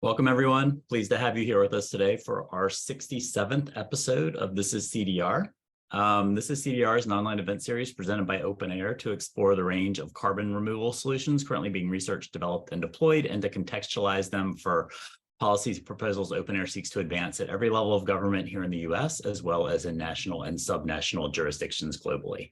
Welcome, everyone. Pleased to have you here with us today for our 67th episode of This Is CDR. This Is CDR is an online event series presented by OpenAir to explore the range of carbon removal solutions currently being researched, developed, and deployed, and to contextualize them for policies proposals OpenAir seeks to advance at every level of government here in the US, as well as in national and subnational jurisdictions globally.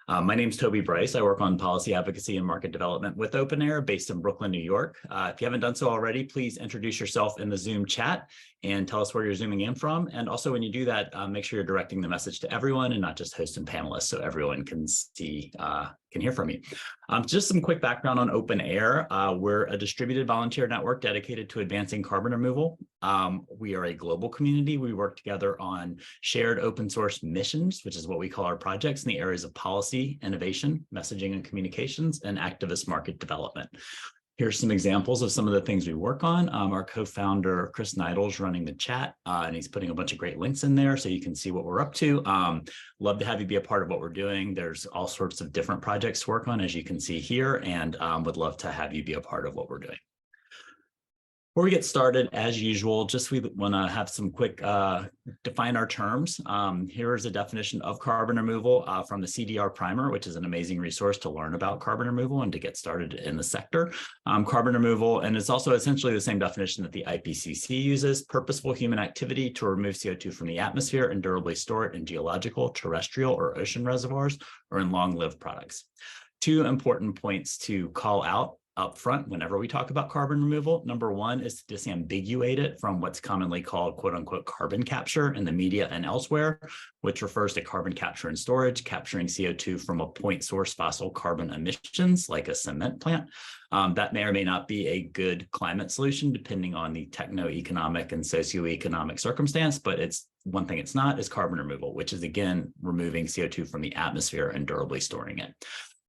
My name is Toby Bryce. I work on policy advocacy and market development with OpenAir based in Brooklyn, New York. If you haven't done so already, please introduce yourself in the Zoom chat and tell us where you're zooming in from. And also when you do that, make sure you're directing the message to everyone and not just hosts and panelists so everyone can see, can hear from you. Just some quick background on OpenAir. We're a distributed volunteer network dedicated to advancing carbon removal. We are a global community. We work together on shared open source missions, which is what we call our projects in the areas of policy, innovation, messaging and communications, and activist market development. Here's some examples of some of the things we work on. Our co-founder, Chris Neidel's running the chat, and he's putting a bunch of great links in there so you can see what we're up to. Love to have you be a part of what we're doing. There's all sorts of different projects to work on, as you can see here, and would love to have you be a part of what we're doing. Before we get started, as usual, we want to have some quick define our terms. Here is a definition of carbon removal from the CDR primer, which is an amazing resource to learn about carbon removal and to get started in the sector. Carbon removal, and it's also essentially the same definition that the IPCC uses: purposeful human activity to remove CO2 from the atmosphere and durably store it in geological, terrestrial, or ocean reservoirs or in long-lived products. Two important points to call out up front whenever we talk about carbon removal. Number one is to disambiguate it from what's commonly called quote unquote carbon capture in the media and elsewhere, which refers to carbon capture and storage, capturing CO2 from a point source fossil carbon emissions like a cement plant. That may or may not be a good climate solution depending on the techno-economic and socioeconomic circumstance, but it's one thing it's not is carbon removal, which is again removing CO2 from the atmosphere and durably storing it.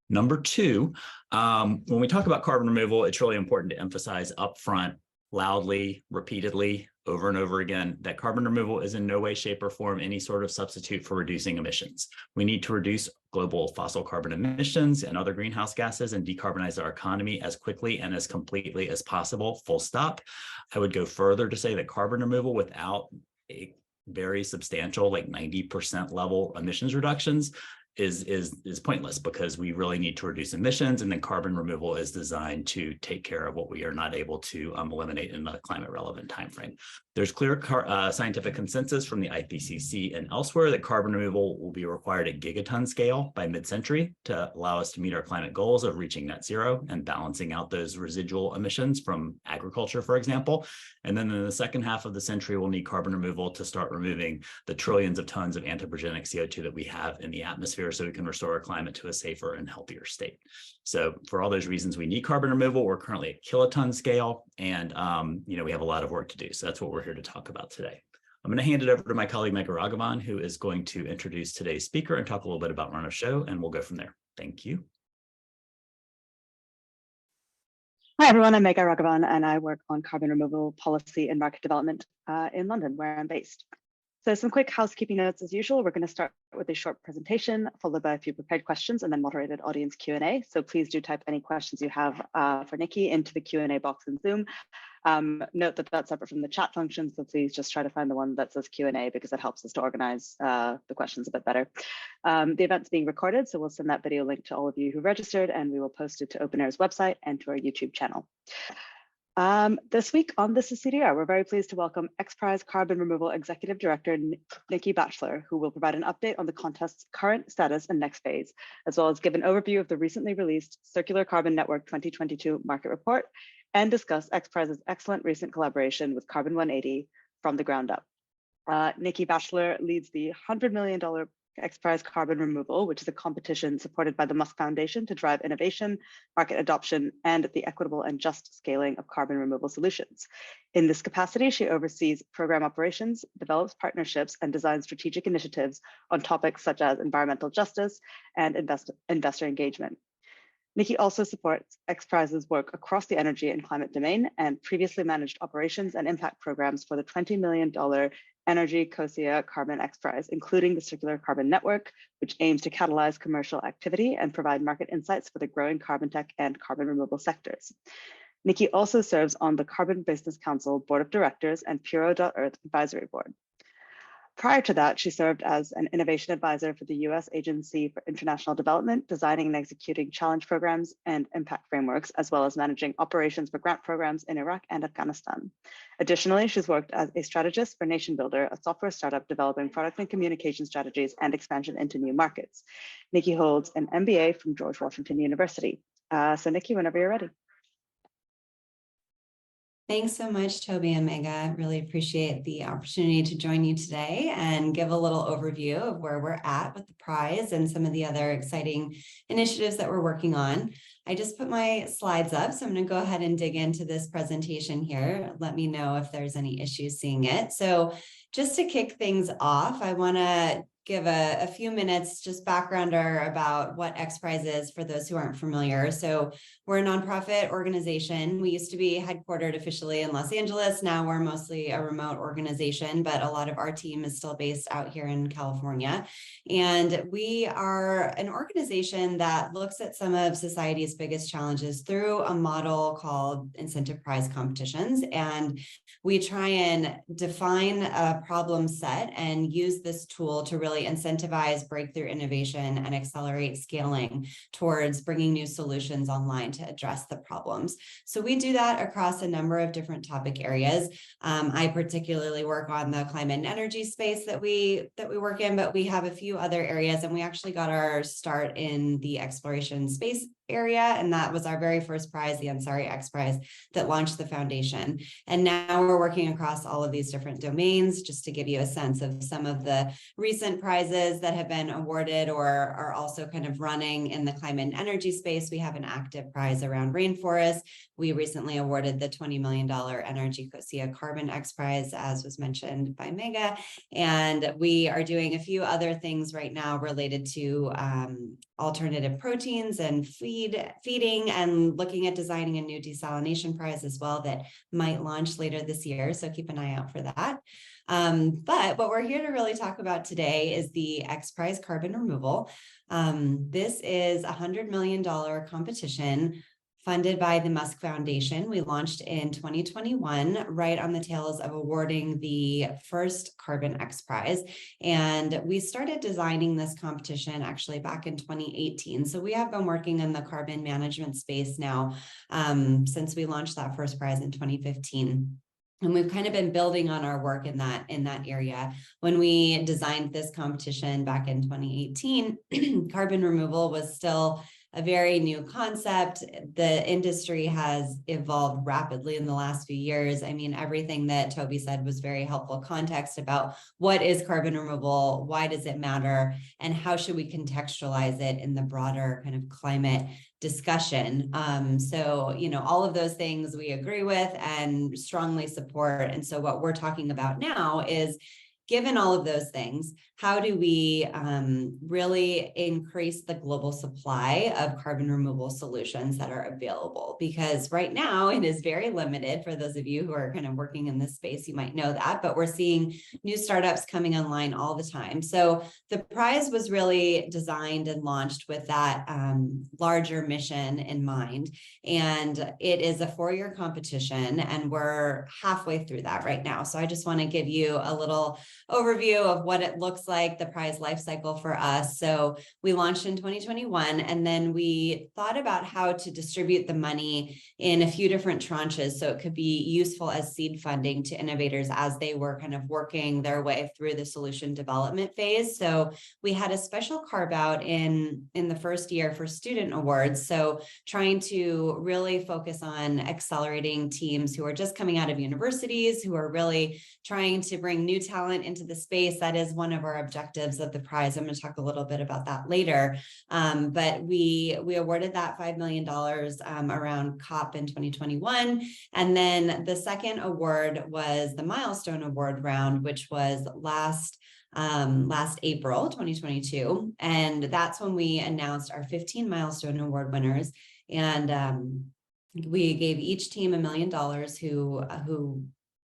Number two, when we talk about carbon removal, it's really important to emphasize upfront, loudly, repeatedly, over and over again, that carbon removal is in no way, shape, or form any sort of substitute for reducing emissions. We need to reduce global fossil carbon emissions and other greenhouse gases and decarbonize our economy as quickly and as completely as possible, full stop. I would go further to say that carbon removal without a very substantial, like 90% level emissions reductions is pointless, because we really need to reduce emissions, and then carbon removal is designed to take care of what we are not able to eliminate in a climate relevant timeframe. There's clear scientific consensus from the IPCC and elsewhere that carbon removal will be required at gigaton scale by mid-century to allow us to meet our climate goals of reaching net zero and balancing out those residual emissions from agriculture, for example. And then in the second half of the century, we'll need carbon removal to start removing the trillions of tons of anthropogenic CO2 that we have in the atmosphere, so we can restore our climate to a safer and healthier state. So for all those reasons, we need carbon removal. We're currently at kiloton scale, and we have a lot of work to do. So that's what we're here to talk about today. I'm going to hand it over to my colleague, Megha Raghavan, who is going to introduce today's speaker and talk a little bit about run of show, and we'll go from there. Thank you. Hi, everyone. I'm Megha Raghavan, and I work on carbon removal policy and market development in London, where I'm based. So some quick housekeeping notes as usual. We're going to start with a short presentation, followed by a few prepared questions and then moderated audience Q&A. So please do type any questions you have for Nikki into the Q&A box in Zoom. Note that that's separate from the chat function, so please just try to find the one that says Q&A, because that helps us to organize the questions a bit better. The event's being recorded, so we'll send that video link to all of you who registered, and we will post it to OpenAir's website and to our YouTube channel. This week on This Is CDR, we're very pleased to welcome XPRIZE Carbon Removal Executive Director Nikki Batchelor, who will provide an update on the contest's current status and next phase, as well as give an overview of the recently released Circular Carbon Network 2022 market report and discuss XPRIZE's excellent recent collaboration with Carbon 180 from the ground up. Nikki Batchelor leads the $100 million XPRIZE Carbon Removal, which is a competition supported by the Musk Foundation to drive innovation, market adoption, and the equitable and just scaling of carbon removal solutions. In this capacity, she oversees program operations, develops partnerships, and designs strategic initiatives on topics such as environmental justice and investor engagement. Nikki also supports XPRIZE's work across the energy and climate domain, and previously managed operations and impact programs for the $20 million NRG COSIA Carbon XPRIZE, including the Circular Carbon Network, which aims to catalyze commercial activity and provide market insights for the growing carbontech and carbon removal sectors. Nikki also serves on the Carbon Business Council Board of Directors and Puro.Earth Advisory Board. Prior to that, she served as an innovation advisor for the U.S. Agency for International Development, designing and executing challenge programs and impact frameworks, as well as managing operations for grant programs in Iraq and Afghanistan. Additionally, she's worked as a strategist for Nation Builder, a software startup developing product and communication strategies and expansion into new markets. Nikki holds an MBA from George Washington University. So Nikki, whenever you're ready. Thanks so much, Toby and Mega. Really appreciate the opportunity to join you today and give a little overview of where we're at with the prize and some of the other exciting initiatives that we're working on. I just put my slides up, so I'm going to go ahead and dig into this presentation here. Let me know if there's any issues seeing it. So just to kick things off, I want to give a few minutes just backgrounder about what XPRIZE is for those who aren't familiar. So we're a nonprofit organization. We used to be headquartered officially in Los Angeles. Now we're mostly a remote organization, but a lot of our team is still based out here in California. And we are an organization that looks at some of society's biggest challenges through a model called incentive prize competitions. And we try and define a problem set and use this tool to really incentivize breakthrough innovation and accelerate scaling towards bringing new solutions online to address the problems. So we do that across a number of different topic areas. I particularly work on the climate and energy space that we work in, but we have a few other areas, and we actually got our start in the exploration space area, and that was our very first prize, the Ansari XPRIZE, that launched the foundation. And now we're working across all of these different domains. Just to give you a sense of some of the recent prizes that have been awarded or are also kind of running in the climate and energy space, we have an active prize around rainforests. We recently awarded the $20 million NRG COSIA Carbon XPRIZE, as was mentioned by Mega. And we are doing a few other things right now related to alternative proteins and feeding, and looking at designing a new desalination prize as well that might launch later this year. So keep an eye out for that. But what we're here to really talk about today is the XPRIZE Carbon Removal. This is a $100 million competition funded by the Musk Foundation. We launched in 2021, right on the tails of awarding the first Carbon XPRIZE. And we started designing this competition actually back in 2018. So we have been working in the carbon management space now since we launched that first prize in 2015. And we've kind of been building on our work in that area. When we designed this competition back in 2018, carbon removal was still a very new concept. The industry has evolved rapidly in the last few years. I mean, everything that Toby said was very helpful context about what is carbon removal, why does it matter, and how should we contextualize it in the broader kind of climate discussion. So, you know, all of those things we agree with and strongly support. And so what we're talking about now is, given all of those things, how do we really increase the global supply of carbon removal solutions that are available? Because right now it is very limited. For those of you who are kind of working in this space, you might know that, but we're seeing new startups coming online all the time. So the prize was really designed and launched with that larger mission in mind. And it is a 4-year competition, and we're halfway through that right now. So I just want to give you a little overview of what it looks like, the prize life cycle for us. So we launched in 2021, and then we thought about how to distribute the money in a few different tranches so it could be useful as seed funding to innovators as they were kind of working their way through the solution development phase. So we had a special carve out in the first year for student awards. So trying to really focus on accelerating teams who are just coming out of universities, who are really trying to bring new talent into the space. That is one of our objectives of the prize. I'm going to talk a little bit about that later. But we awarded that $5 million around COP in 2021. And then the second award was the Milestone Award round, which was last April 2022. And that's when we announced our 15 Milestone Award winners. And we gave each team $1 million who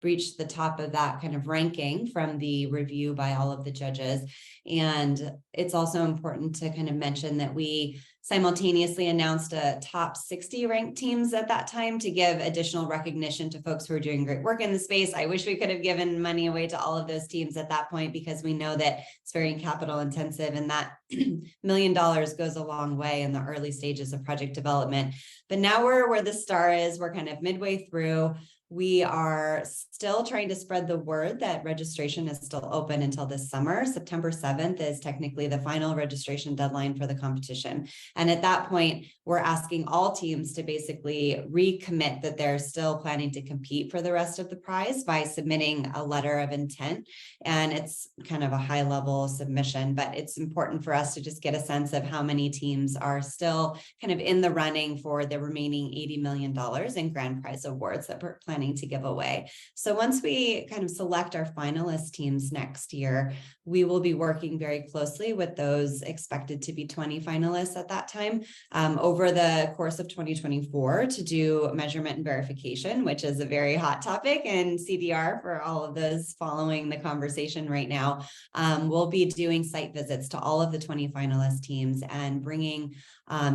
reached the top of that kind of ranking from the review by all of the judges. And it's also important to kind of mention that we simultaneously announced a top 60 ranked teams at that time to give additional recognition to folks who are doing great work in the space. I wish we could have given money away to all of those teams at that point, because we know that it's very capital intensive, and that $1 million goes a long way in the early stages of project development. But now we're where the star is. We're kind of midway through. We are still trying to spread the word that registration is still open until this summer. September 7th is technically the final registration deadline for the competition. And at that point, we're asking all teams to basically recommit that they're still planning to compete for the rest of the prize by submitting a letter of intent. And it's kind of a high level submission, but it's important for us to just get a sense of how many teams are still kind of in the running for the remaining $80 million in grand prize awards that we're planning to give away. So once we kind of select our finalist teams next year, we will be working very closely with those expected to be 20 finalists at that time over the course of 2024 to do measurement and verification, which is a very hot topic in CDR for all of those following the conversation right now. We'll be doing site visits to all of the 20 finalist teams and bringing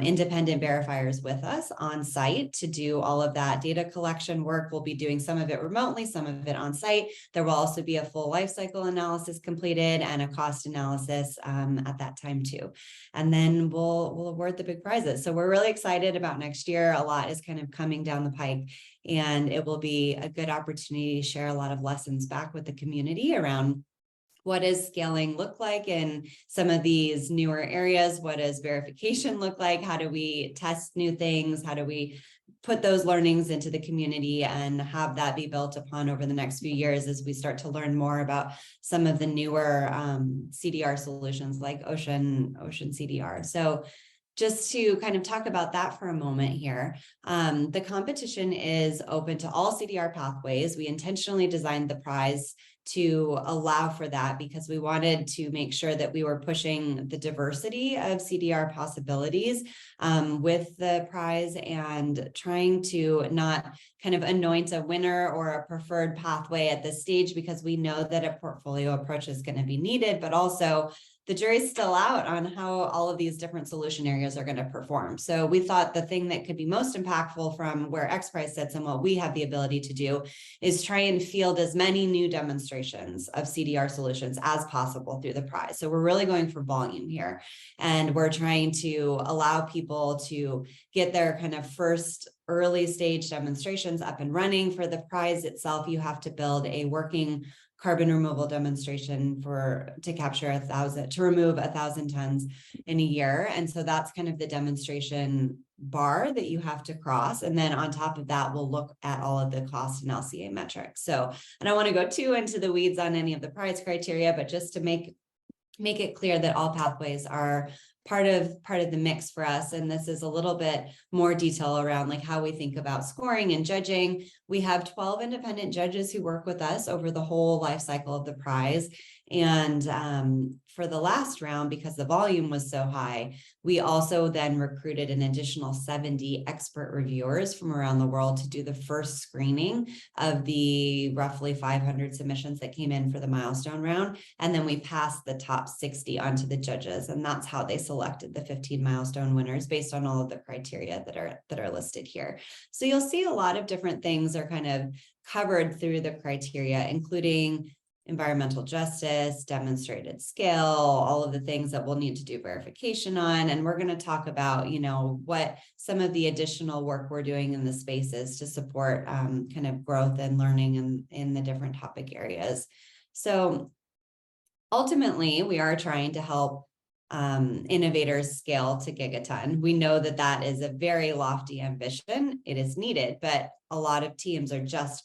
independent verifiers with us on site to do all of that data collection work. We'll be doing some of it remotely, some of it on site. There will also be a full life cycle analysis completed and a cost analysis at that time too. And then we'll award the big prizes. So we're really excited about next year. A lot is kind of coming down the pike, and it will be a good opportunity to share a lot of lessons back with the community around what does scaling look like in some of these newer areas? What does verification look like? How do we test new things? How do we put those learnings into the community and have that be built upon over the next few years as we start to learn more about some of the newer CDR solutions like Ocean CDR. So just to kind of talk about that for a moment here, the competition is open to all CDR pathways. We intentionally designed the prize to allow for that because we wanted to make sure that we were pushing the diversity of CDR possibilities with the prize and trying to not kind of anoint a winner or a preferred pathway at this stage, because we know that a portfolio approach is going to be needed, but also the jury's still out on how all of these different solution areas are going to perform. So we thought the thing that could be most impactful from where XPRIZE sits and what we have the ability to do is try and field as many new demonstrations of CDR solutions as possible through the prize. So we're really going for volume here. And we're trying to allow people to get their kind of first early stage demonstrations up and running. For the prize itself, you have to build a working carbon removal demonstration to remove 1,000 tons in a year. And so that's kind of the demonstration bar that you have to cross. And then on top of that, we'll look at all of the cost and LCA metrics. So I don't want to go too into the weeds on any of the prize criteria, but just to make it clear that all pathways are part of the mix for us. And this is a little bit more detail around like how we think about scoring and judging. We have 12 independent judges who work with us over the whole life cycle of the prize. And for the last round, because the volume was so high, we also then recruited an additional 70 expert reviewers from around the world to do the first screening of the roughly 500 submissions that came in for the milestone round. And then we passed the top 60 onto the judges. And that's how they selected the 15 milestone winners based on all of the criteria that are listed here. So you'll see a lot of different things are kind of covered through the criteria, including environmental justice, demonstrated scale, all of the things that we'll need to do verification on. And we're going to talk about, what some of the additional work we're doing in the spaces to support kind of growth and learning in the different topic areas. So ultimately, we are trying to help innovators scale to gigaton. We know that that is a very lofty ambition. It is needed, but a lot of teams are just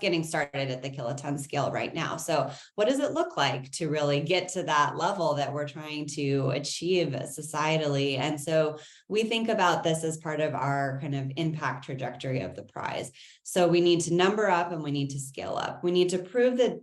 getting started at the kiloton scale right now. So what does it look like to really get to that level that we're trying to achieve societally? And so we think about this as part of our kind of impact trajectory of the prize. So we need to number up and we need to scale up. We need to prove the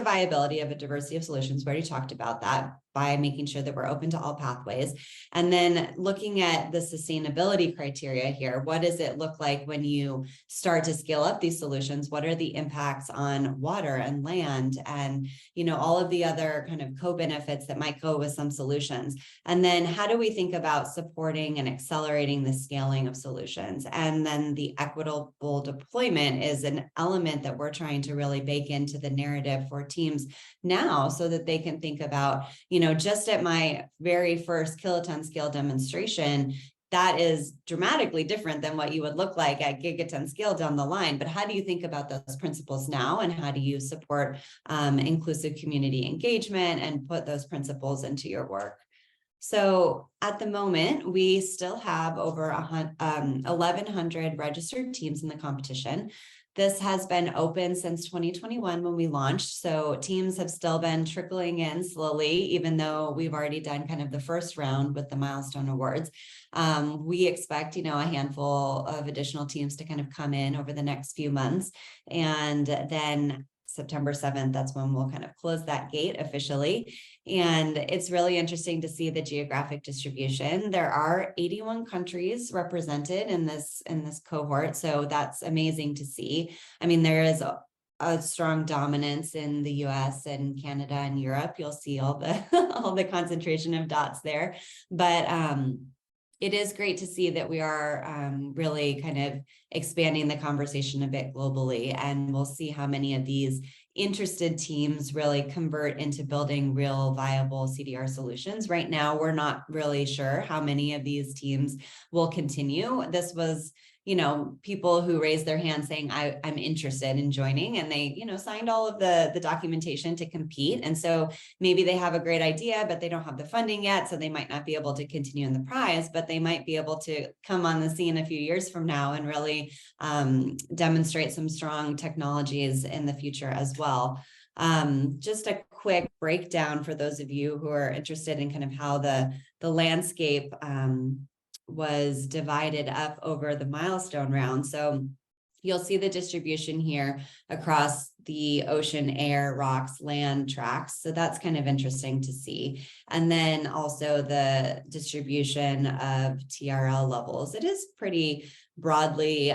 viability of a diversity of solutions. We already talked about that. by making sure that we're open to all pathways. And then looking at the sustainability criteria here, what does it look like when you start to scale up these solutions? What are the impacts on water and land and, all of the other kind of co-benefits that might go with some solutions? And then how do we think about supporting and accelerating the scaling of solutions? And then the equitable deployment is an element that we're trying to really bake into the narrative for teams now so that they can think about, just at my very first kiloton scale demonstration, that is dramatically different than what you would look like at gigaton scale down the line. But how do you think about those principles now? And how do you support inclusive community engagement and put those principles into your work? So at the moment, we still have over 1,100 registered teams in the competition. This has been open since 2021 when we launched. So teams have still been trickling in slowly, even though we've already done kind of the first round with the milestone awards. We expect, a handful of additional teams to kind of come in over the next few months. And then September 7th, that's when we'll kind of close that gate officially. And it's really interesting to see the geographic distribution. There are 81 countries represented in this cohort. So that's amazing to see. I mean, there is a strong dominance in the US and Canada and Europe. You'll see all the all the concentration of dots there. But it is great to see that we are really kind of expanding the conversation a bit globally, and we'll see how many of these interested teams really convert into building real viable CDR solutions. Right now, we're not really sure how many of these teams will continue. This was, people who raised their hand saying, I'm interested in joining, and they, signed all of the documentation to compete. And so maybe they have a great idea, but they don't have the funding yet. So they might not be able to continue in the prize, but they might be able to come on the scene a few years from now and really demonstrate some strong technologies in the future as well. Just a quick breakdown for those of you who are interested in kind of how the landscape was divided up over the milestone round. So you'll see the distribution here across the ocean, air, rocks, land tracks. So that's kind of interesting to see. And then also the distribution of TRL levels. It is pretty broadly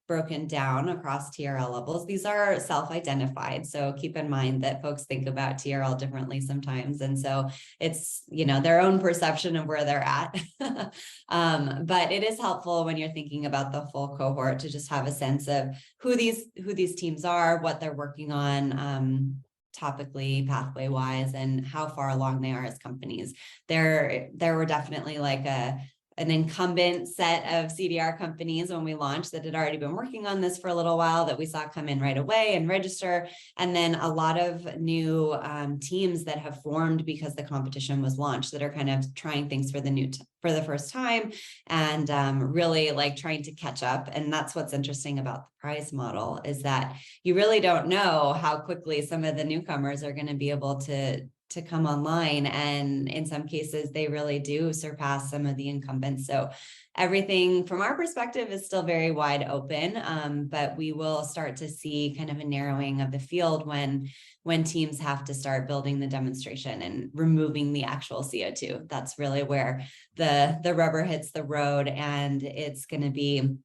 broken down across TRL levels. These are self-identified. So keep in mind that folks think about TRL differently sometimes. And so it's, their own perception of where they're at. But it is helpful when you're thinking about the full cohort to just have a sense of who these teams are, what they're working on, topically, pathway wise, and how far along they are as companies. There were definitely like an incumbent set of CDR companies when we launched that had already been working on this for a little while that we saw come in right away and register. And then a lot of new teams that have formed because the competition was launched that are kind of trying things for the first time and really like trying to catch up. And that's what's interesting about the prize model is that you really don't know how quickly some of the newcomers are going to be able to come online. And in some cases, they really do surpass some of the incumbents. So everything from our perspective is still very wide open, but we will start to see kind of a narrowing of the field when teams have to start building the demonstration and removing the actual CO2. That's really where the rubber hits the road, and it's going to be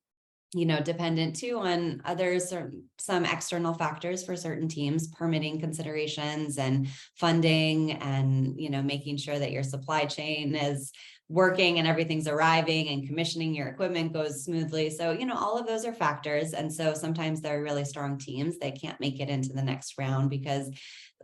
dependent too on some external factors for certain teams, permitting considerations and funding, and, making sure that your supply chain is working and everything's arriving and commissioning your equipment goes smoothly. So, all of those are factors. And so sometimes there are really strong teams that can't make it into the next round because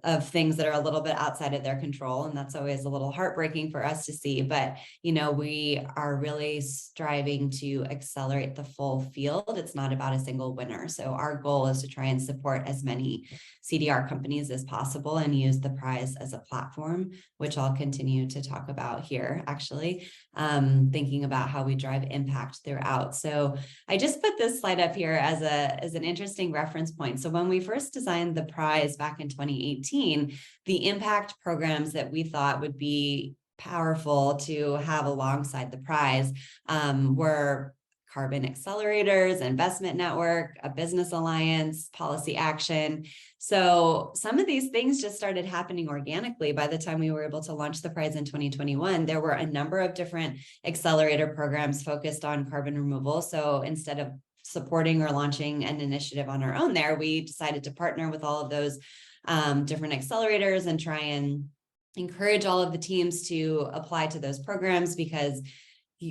of things that are a little bit outside of their control. And that's always a little heartbreaking for us to see. But, we are really striving to accelerate the full field. It's not about a single winner. So our goal is to try and support as many CDR companies as possible and use the prize as a platform, which I'll continue to talk about here, actually, thinking about how we drive impact throughout. So I just put this slide up here as an interesting reference point. So when we first designed the prize back in 2018, the impact programs that we thought would be powerful to have alongside the prize were carbon accelerators, investment network, a business alliance, policy action. So some of these things just started happening organically. By the time we were able to launch the prize in 2021, there were a number of different accelerator programs focused on carbon removal. So instead of supporting or launching an initiative on our own there, we decided to partner with all of those different accelerators and try and encourage all of the teams to apply to those programs, because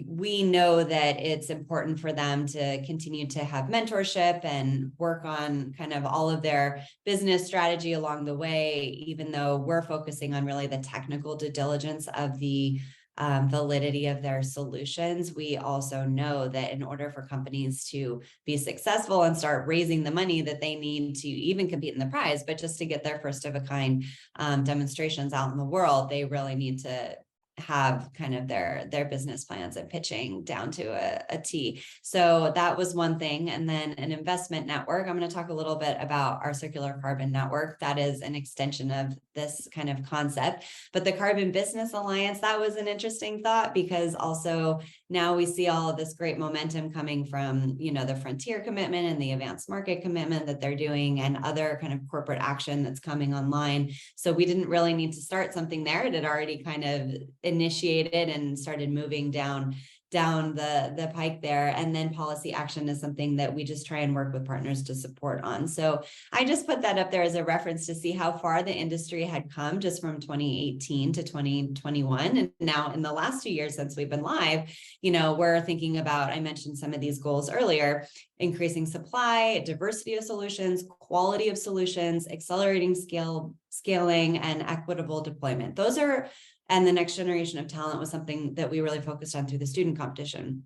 we know that it's important for them to continue to have mentorship and work on kind of all of their business strategy along the way, even though we're focusing on really the technical due diligence of the validity of their solutions. We also know that in order for companies to be successful and start raising the money that they need to even compete in the prize, but just to get their first of a kind demonstrations out in the world, they really need to have kind of their business plans and pitching down to a T. So that was one thing. And then an investment network. I'm going to talk a little bit about our circular carbon network. That is an extension of this kind of concept. But the Carbon Business Alliance, that was an interesting thought, because also now we see all of this great momentum coming from, you know, the Frontier Commitment and the Advanced Market Commitment that they're doing, and other kind of corporate action that's coming online. So we didn't really need to start something there. It had already kind of initiated and started moving down the pike there. And then policy action is something that we just try and work with partners to support on. So I just put that up there as a reference to see how far the industry had come just from 2018 to 2021. And now in the last 2 years since we've been live, you know, we're thinking about, I mentioned some of these goals earlier: increasing supply, diversity of solutions, quality of solutions, accelerating scaling, and equitable deployment. Those are, and the next generation of talent was something that we really focused on through the student competition.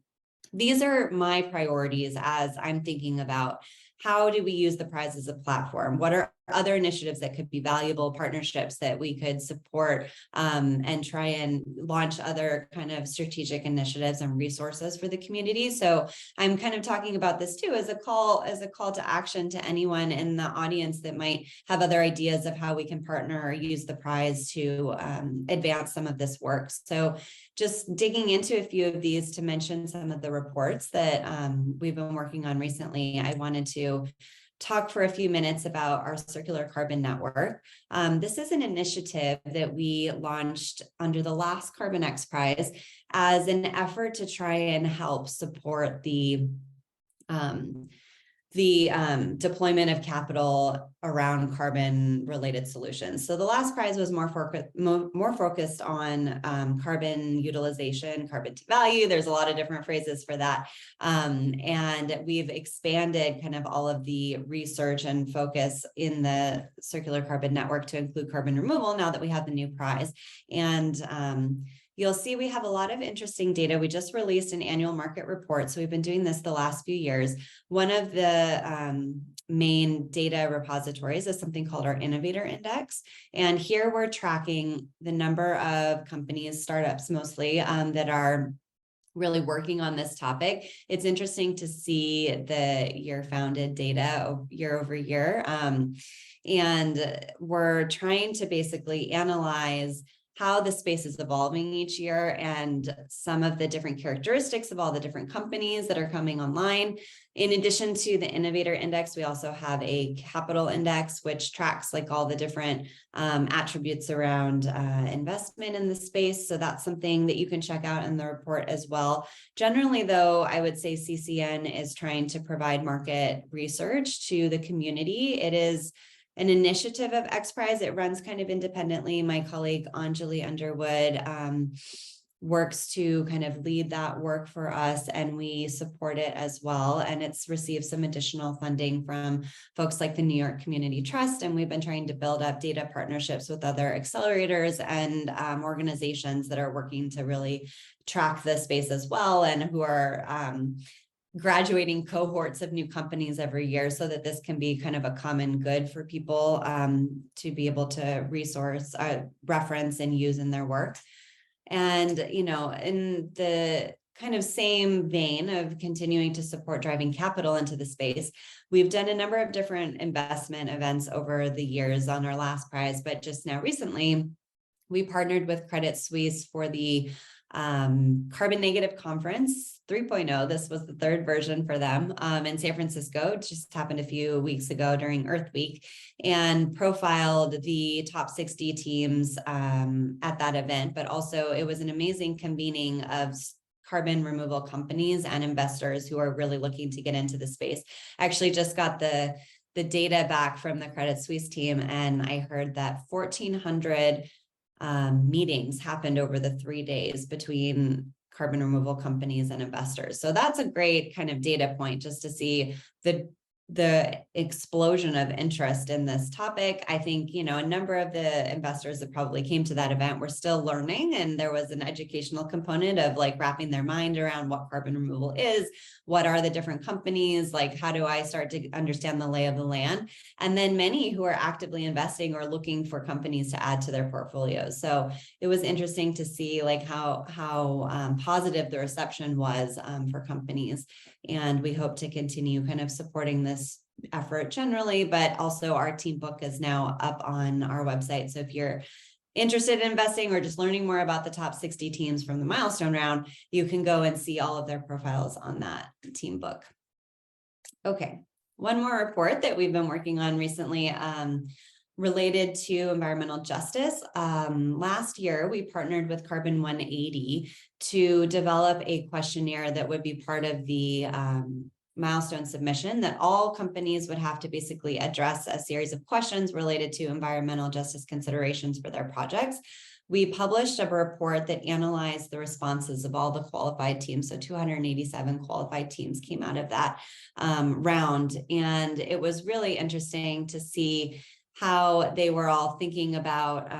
These are my priorities as I'm thinking about how do we use the prize as a platform? What are other initiatives that could be valuable, partnerships that we could support, and try and launch other kind of strategic initiatives and resources for the community. So I'm kind of talking about this too as a call to action to anyone in the audience that might have other ideas of how we can partner or use the prize to advance some of this work. So just digging into a few of these to mention some of the reports that we've been working on recently, I wanted to talk for a few minutes about our Circular Carbon Network. This is an initiative that we launched under the last Carbon XPRIZE as an effort to try and help support the deployment of capital around carbon related solutions. So the last prize was more focused on carbon utilization, carbon to value. There's a lot of different phrases for that. And we've expanded kind of all of the research and focus in the Circular Carbon Network to include carbon removal now that we have the new prize. And you'll see we have a lot of interesting data. We just released an annual market report. So we've been doing this the last few years. One of the main data repositories is something called our Innovator Index. And here we're tracking the number of companies, startups mostly, that are really working on this topic. It's interesting to see the year founded data year over year. And we're trying to basically analyze how the space is evolving each year and some of the different characteristics of all the different companies that are coming online. In addition to the Innovator Index, we also have a Capital Index, which tracks like all the different attributes around investment in the space. So that's something that you can check out in the report as well. Generally, though, I would say CCN is trying to provide market research to the community. It is an initiative of XPRIZE. It runs kind of independently. My colleague Anjali Underwood works to kind of lead that work for us, and we support it as well. And it's received some additional funding from folks like the New York Community Trust, and we've been trying to build up data partnerships with other accelerators and organizations that are working to really track the space as well, and who are graduating cohorts of new companies every year, so that this can be kind of a common good for people to be able to reference and use in their work. And, you know, in the kind of same vein of continuing to support driving capital into the space, we've done a number of different investment events over the years on our last prize, but just now recently, we partnered with Credit Suisse for the Carbon Negative Conference 3.0. This was the third version for them in San Francisco. It just happened a few weeks ago during Earth Week, and profiled the top 60 teams at that event. But also it was an amazing convening of carbon removal companies and investors who are really looking to get into the space. I actually just got the data back from the Credit Suisse team, and I heard that 1,400 meetings happened over the 3 days between carbon removal companies and investors. So that's a great kind of data point just to see the explosion of interest in this topic. I think, you know, a number of the investors that probably came to that event were still learning, and there was an educational component of like wrapping their mind around what carbon removal is, what are the different companies, like how do I start to understand the lay of the land? And then many who are actively investing or looking for companies to add to their portfolios. So it was interesting to see like how positive the reception was for companies. And we hope to continue kind of supporting this effort generally, but also our team book is now up on our website. So if you're interested in investing or just learning more about the top 60 teams from the milestone round, you can go and see all of their profiles on that team book. Okay, one more report that we've been working on recently related to environmental justice. Last year, we partnered with Carbon 180 to develop a questionnaire that would be part of the milestone submission, that all companies would have to basically address a series of questions related to environmental justice considerations for their projects. We published a report that analyzed the responses of all the qualified teams. So 287 qualified teams came out of that round. And it was really interesting to see how they were all thinking about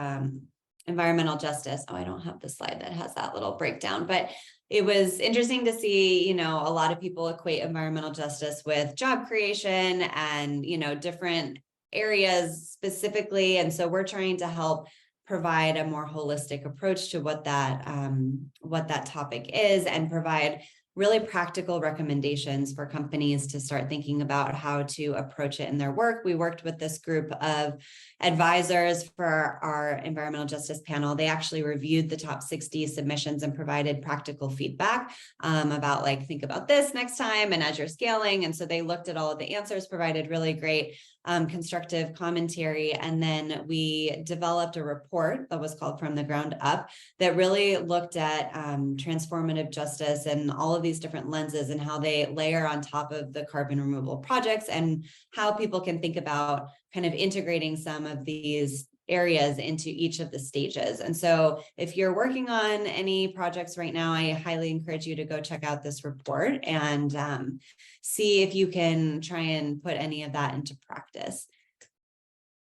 environmental justice. Oh, I don't have the slide that has that little breakdown, but it was interesting to see, you know, a lot of people equate environmental justice with job creation and, you know, different areas specifically. And so we're trying to help provide a more holistic approach to what that topic is, and provide really practical recommendations for companies to start thinking about how to approach it in their work. We worked with this group of advisors for our environmental justice panel. They actually reviewed the top 60 submissions and provided practical feedback about like, think about this next time and as you're scaling. And so they looked at all of the answers, provided really great constructive commentary. And then we developed a report that was called From the Ground Up that really looked at transformative justice and all of these different lenses and how they layer on top of the carbon removal projects, and how people can think about kind of integrating some of these areas into each of the stages. And so if you're working on any projects right now, I highly encourage you to go check out this report and see if you can try and put any of that into practice.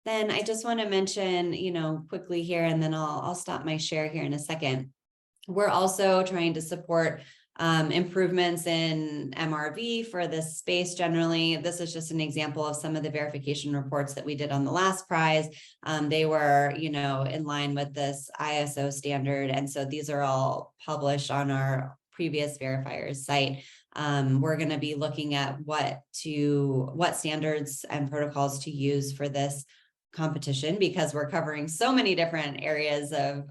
Then I just want to mention, you know, quickly here, and then I'll stop my share here in a second. We're also trying to support improvements in MRV for this space generally. This is just an example of some of the verification reports that we did on the last prize. They were, you know, in line with this ISO standard. And so these are all published on our previous verifiers site. We're going to be looking at what standards and protocols to use for this competition, because we're covering so many different areas of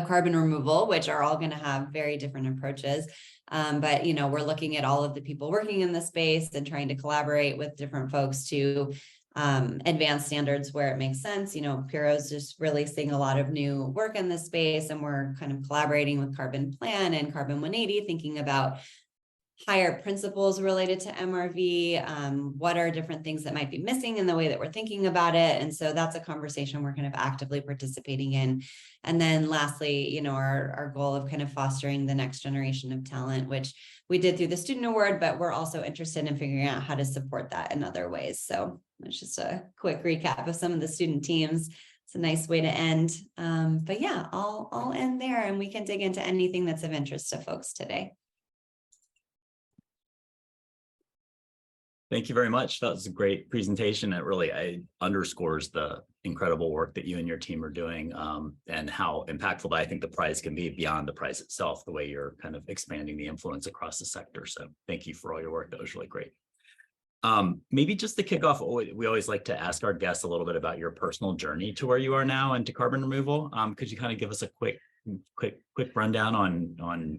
carbon removal, which are all going to have very different approaches. But, you know, we're looking at all of the people working in the space and trying to collaborate with different folks to advance standards where it makes sense. You know, Puro's just really seeing a lot of new work in this space, and we're kind of collaborating with Carbon Plan and Carbon 180, thinking about higher principles related to MRV, what are different things that might be missing in the way that we're thinking about it. And so that's a conversation we're kind of actively participating in. And then lastly, you know, our goal of kind of fostering the next generation of talent, which we did through the Student Award, but we're also interested in figuring out how to support that in other ways. So it's just a quick recap of some of the student teams. It's a nice way to end. But yeah, I'll end there, and we can dig into anything that's of interest to folks today. Thank you very much. That was a great presentation. It really underscores the incredible work that you and your team are doing, and how impactful I think the prize can be beyond the prize itself, the way you're kind of expanding the influence across the sector. So thank you for all your work. That was really great. Maybe just to kick off, we always like to ask our guests a little bit about your personal journey to where you are now and to carbon removal. Could you kind of give us a quick quick rundown on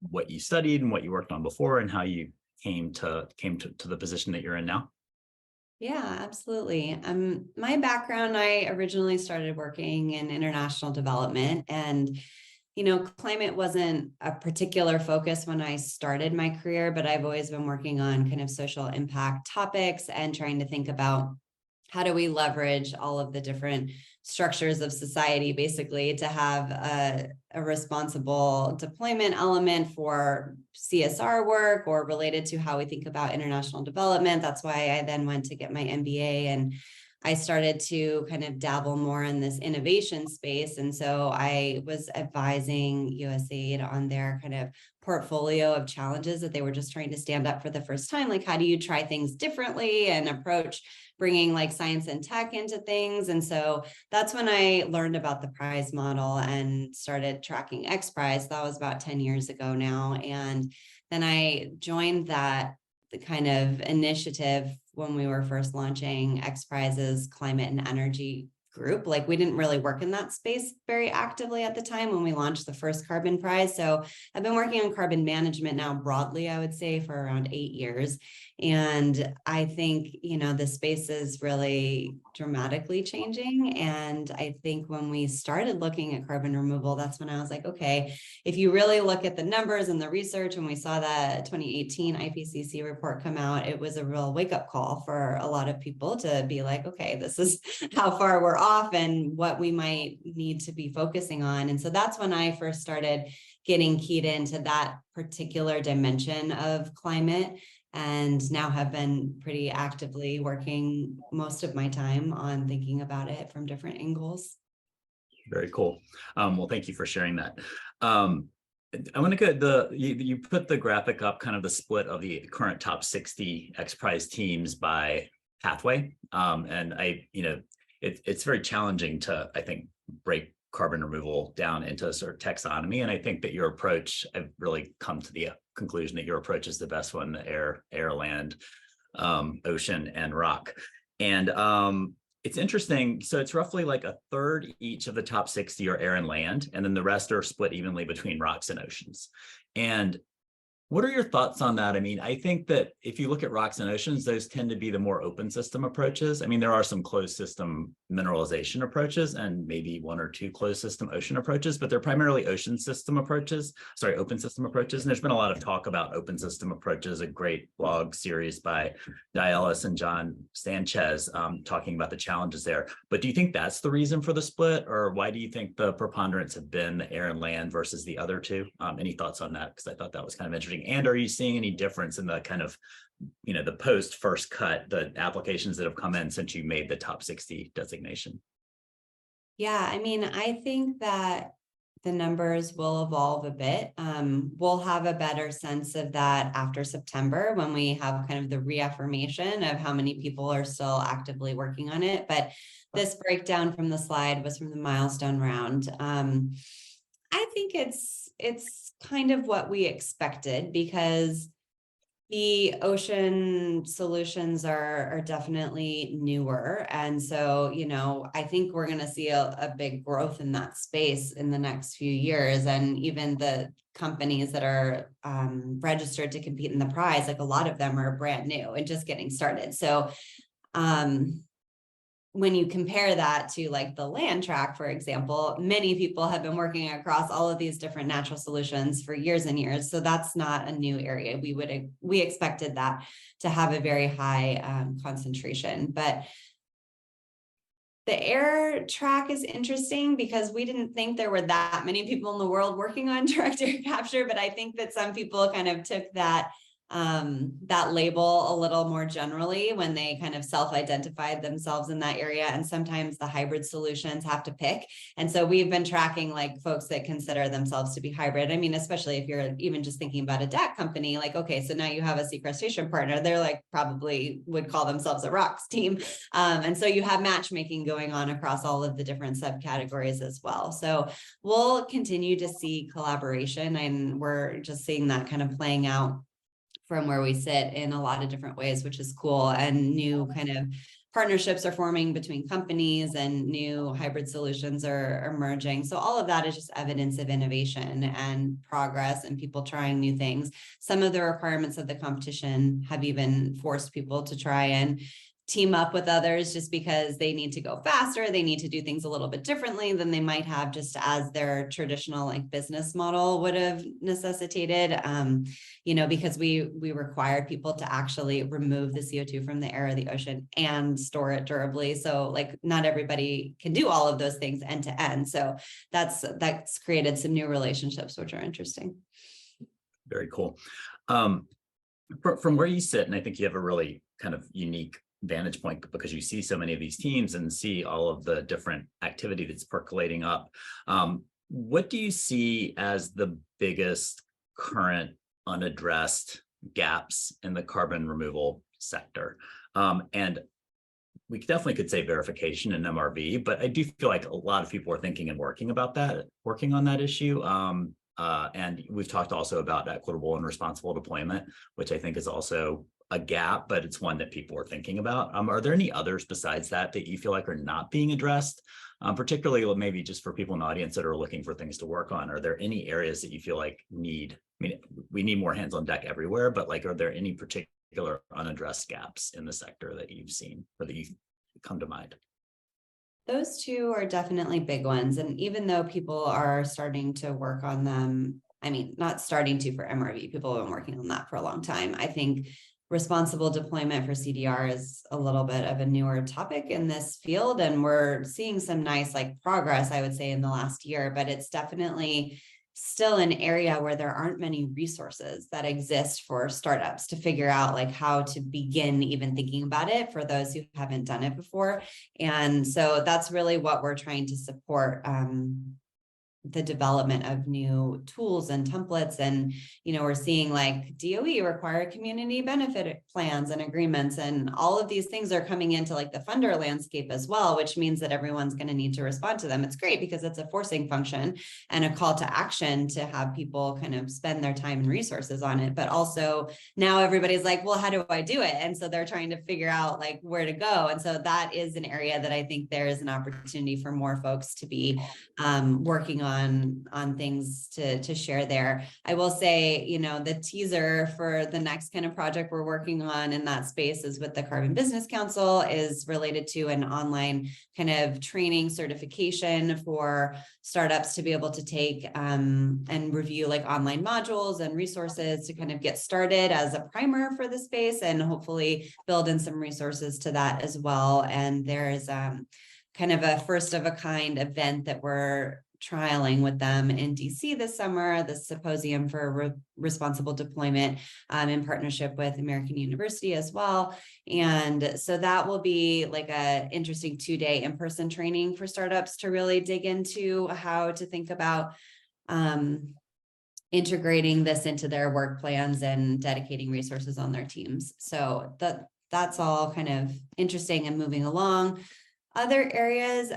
what you studied and what you worked on before and how you came to the position that you're in now? Yeah, absolutely. My background, I originally started working in international development, and climate wasn't a particular focus when I started my career, but I've always been working on kind of social impact topics and trying to think about how do we leverage all of the different structures of society, basically, to have a responsible deployment element for CSR work or related to how we think about international development. That's why I then went to get my MBA, and I started to kind of dabble more in this innovation space. And so I was advising USAID on their kind of portfolio of challenges that they were just trying to stand up for the first time. Like, how do you try things differently and approach bringing like science and tech into things? And so that's when I learned about the prize model and started tracking XPRIZE. That was about 10 years ago now. And then I joined the kind of initiative when we were first launching XPRIZE's climate and energy group. Like, we didn't really work in that space very actively at the time when we launched the first carbon prize. So I've been working on carbon management now broadly, I would say, for around 8 years. And I think, the space is really dramatically changing. And I think when we started looking at carbon removal, that's when I was like, okay, if you really look at the numbers and the research, and we saw that 2018 IPCC report come out, it was a real wake-up call for a lot of people to be like, okay, this is how far we're off and what we might need to be focusing on. And so that's when I first started getting keyed into that particular dimension of climate, and now have been pretty actively working most of my time on thinking about it from different angles. Very cool. Well, thank you for sharing that. I want to get you put the graphic up, kind of the split of the current top 60 XPRIZE teams by pathway. And it's very challenging to, I think, break carbon removal down into a sort of taxonomy. And I think that your approach, I've really come to the conclusion that your approach is the best one: the air, land, ocean, and rock. And it's interesting. So it's roughly like a third each of the top 60 are air and land, and then the rest are split evenly between rocks and oceans. And what are your thoughts on that? I mean, I think that if you look at rocks and oceans, those tend to be the more open system approaches. I mean, there are some closed system mineralization approaches and maybe one or two closed system ocean approaches, but they're primarily open system approaches. And there's been a lot of talk about open system approaches, a great blog series by Dialis and John Sanchez talking about the challenges there. But do you think that's the reason for the split, or why do you think the preponderance have been the air and land versus the other two? Any thoughts on that? Because I thought that was kind of interesting. And are you seeing any difference in the kind of, the post first cut, the applications that have come in since you made the top 60 designation? Yeah, I mean, I think that the numbers will evolve a bit. We'll have a better sense of that after September, when we have kind of the reaffirmation of how many people are still actively working on it. But this breakdown from the slide was from the milestone round. I think it's kind of what we expected, because the ocean solutions are definitely newer. And so, I think we're going to see a big growth in that space in the next few years. And even the companies that are registered to compete in the prize, like a lot of them are brand new and just getting started. So when you compare that to like the land track, for example, many people have been working across all of these different natural solutions for years and years. So that's not a new area. We expected that to have a very high concentration. But the air track is interesting because we didn't think there were that many people in the world working on direct air capture, but I think that some people kind of took that label a little more generally when they kind of self-identified themselves in that area. And sometimes the hybrid solutions have to pick. And so we've been tracking like folks that consider themselves to be hybrid. I mean, especially if you're even just thinking about a DAC company, like, okay, so now you have a sequestration partner, they're like probably would call themselves a rocks team. And so you have matchmaking going on across all of the different subcategories as well. So we'll continue to see collaboration, and we're just seeing that kind of playing out from where we sit in a lot of different ways, which is cool, and new kind of partnerships are forming between companies and new hybrid solutions are emerging. So all of that is just evidence of innovation and progress and people trying new things. Some of the requirements of the competition have even forced people to try and team up with others just because they need to go faster. They need to do things a little bit differently than they might have just as their traditional like business model would have necessitated. Because we required people to actually remove the CO2 from the air or the ocean and store it durably. So like not everybody can do all of those things end to end. So that's created some new relationships, which are interesting. Very cool. From where you sit, and I think you have a really kind of unique vantage point because you see so many of these teams and see all of the different activity that's percolating up. What do you see as the biggest current unaddressed gaps in the carbon removal sector? And we definitely could say verification and MRV, but I do feel like a lot of people are thinking and working on that issue. And we've talked also about equitable and responsible deployment, which I think is also a gap, but it's one that people are thinking about. Are there any others besides that you feel like are not being addressed? Particularly maybe just for people in the audience that are looking for things to work on. Are there any areas that you feel like we need more hands on deck everywhere, but like, are there any particular unaddressed gaps in the sector that you've seen or that you come to mind? Those two are definitely big ones. And even though people are starting to work on them, not starting to for MRV, people have been working on that for a long time. I think responsible deployment for CDR is a little bit of a newer topic in this field. And we're seeing some nice progress, I would say, in the last year, but it's definitely still an area where there aren't many resources that exist for startups to figure out how to begin even thinking about it for those who haven't done it before. And so that's really what we're trying to support, the development of new tools and templates. And, we're seeing DOE require community benefit plans and agreements, and all of these things are coming into the funder landscape as well, which means that everyone's going to need to respond to them. It's great because it's a forcing function and a call to action to have people kind of spend their time and resources on it. But also now everybody's well, how do I do it? And so they're trying to figure out where to go. And so that is an area that I think there is an opportunity for more folks to be working on things to share there. I will say, the teaser for the next kind of project we're working on in that space is with the Carbon Business Council, is related to an online kind of training certification for startups to be able to take and review online modules and resources to kind of get started as a primer for the space, and hopefully build in some resources to that as well. And there's kind of a first of a kind event that we're trialing with them in DC this summer, the Symposium for Responsible Deployment, in partnership with American University as well. And so that will be a interesting 2-day in-person training for startups to really dig into how to think about integrating this into their work plans and dedicating resources on their teams. So that's all kind of interesting and moving along. Other areas,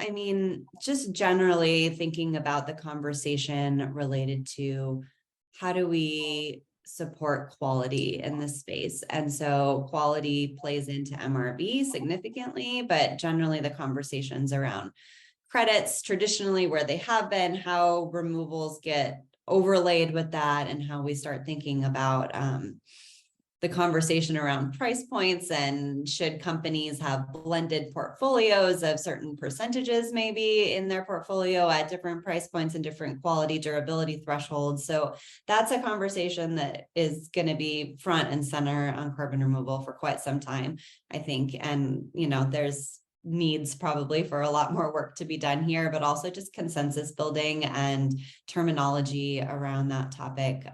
just generally thinking about the conversation related to how do we support quality in this space. And so quality plays into MRV significantly, but generally the conversations around credits traditionally where they have been, how removals get overlaid with that, and how we start thinking about the conversation around price points, and should companies have blended portfolios of certain percentages maybe in their portfolio at different price points and different quality durability thresholds. So that's a conversation that is going to be front and center on carbon removal for quite some time, I think. And, there's needs probably for a lot more work to be done here, but also just consensus building and terminology around that topic,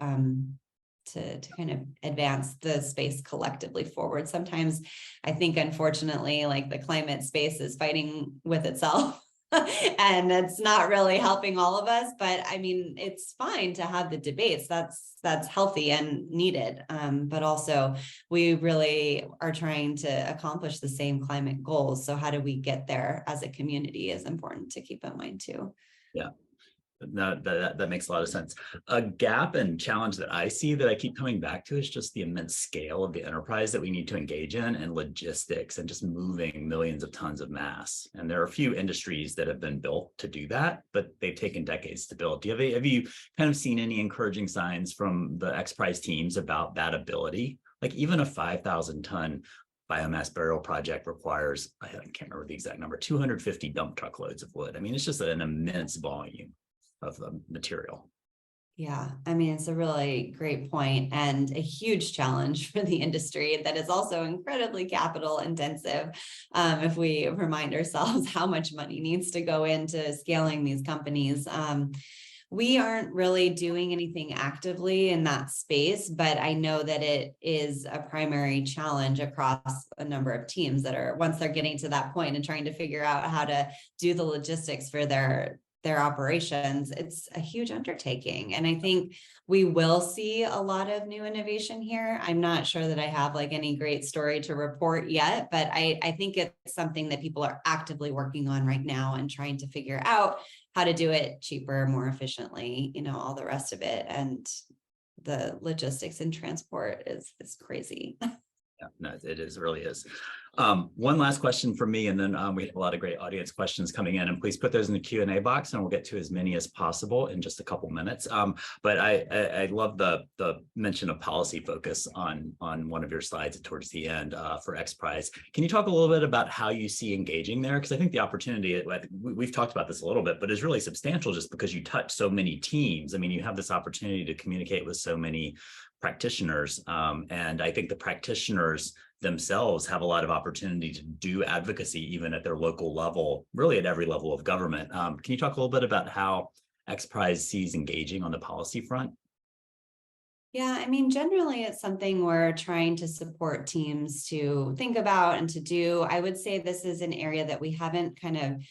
to kind of advance the space collectively forward. Sometimes I think, unfortunately, the climate space is fighting with itself and it's not really helping all of us, but it's fine to have the debates. That's healthy and needed. But also we really are trying to accomplish the same climate goals. So how do we get there as a community is important to keep in mind too. Yeah. No, that makes a lot of sense. A gap and challenge that I see that I keep coming back to is just the immense scale of the enterprise that we need to engage in, and logistics, and just moving millions of tons of mass. And there are a few industries that have been built to do that, but they've taken decades to build. Have you kind of seen any encouraging signs from the XPRIZE teams about that ability? Like even a 5,000 ton biomass burial project requires, I can't remember the exact number, 250 dump truck loads of wood. I mean, it's just an immense volume of the material. Yeah, I mean, it's a really great point and a huge challenge for the industry that is also incredibly capital intensive. If we remind ourselves how much money needs to go into scaling these companies. We aren't really doing anything actively in that space, but I know that it is a primary challenge across a number of teams that are, once they're getting to that point and trying to figure out how to do the logistics for their operations, it's a huge undertaking. And I think we will see a lot of new innovation here. I'm not sure that I have like any great story to report yet, but I think it's something that people are actively working on right now and trying to figure out how to do it cheaper, more efficiently, you know, all the rest of it. And the logistics and transport is crazy. Yeah, no, it is, really is. One last question from me, and then we have a lot of great audience questions coming in, and please put those in the Q&A box and we'll get to as many as possible in just a couple minutes. But I love the mention of policy focus on one of your slides towards the end for XPRIZE. Can you talk a little bit about how you see engaging there? Because I think the opportunity, we've talked about this a little bit, but is really substantial just because you touch so many teams. I mean, you have this opportunity to communicate with so many practitioners, and I think the practitioners themselves have a lot of opportunity to do advocacy even at their local level, really at every level of government. Can you talk a little bit about how XPRIZE sees engaging on the policy front? Yeah, I mean, generally it's something we're trying to support teams to think about and to do. I would say this is an area that we haven't kind of